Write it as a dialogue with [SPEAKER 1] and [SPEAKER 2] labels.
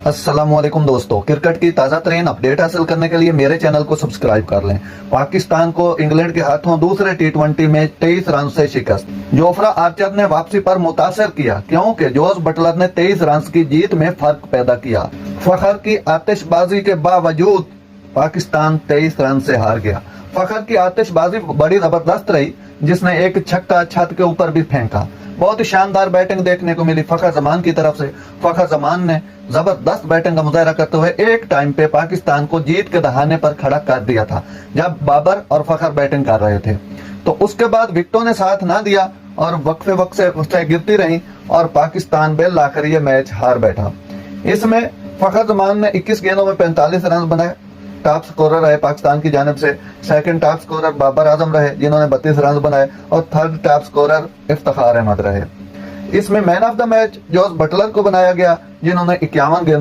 [SPEAKER 1] अस्सलाम वालेकुम दोस्तों, क्रिकेट की ताजा तरीन अपडेट हासिल करने के लिए मेरे चैनल को सब्सक्राइब कर लें। पाकिस्तान को इंग्लैंड के हाथों दूसरे टी20 में 23 रन से शिकस्त। जोफ्रा आर्चर ने वापसी पर मुतासर किया क्योंकि जोस बटलर ने 23 रन की जीत में फर्क पैदा किया। फखर की आतिशबाजी के बावजूद पाकिस्तान 23 रन से हार गया। फखर की आतिशबाजी बड़ी जबरदस्त रही, जिसने एक छक्का छत के ऊपर भी फेंका। बहुत ही शानदार बैटिंग देखने को मिली फखर जमान की तरफ से। फखर जमान ने जबरदस्त बैटिंग का मुजाहरा करते हुए एक टाइम पे पाकिस्तान को जीत के दहाने पर खड़ा कर दिया था, जब बाबर और फखर बैटिंग कर रहे थे। तो उसके बाद विकेटों ने साथ ना दिया और वक्फे वक्फे गिरती रही और पाकिस्तान बिल आखिर ये मैच हार बैठा। इसमें फखर जमान ने 21 गेंदों में 45 रन बनाए। टॉप स्कोरर रहे पाकिस्तान की जानिब से। Second top scorer Babar Azam रहे, जिन्होंने 32 रन बनाए, और third top scorer Iftikhar Ahmed रहे। इसमें man of the match Jos Buttler को बनाया गया, जिन्होंने 51 गेंद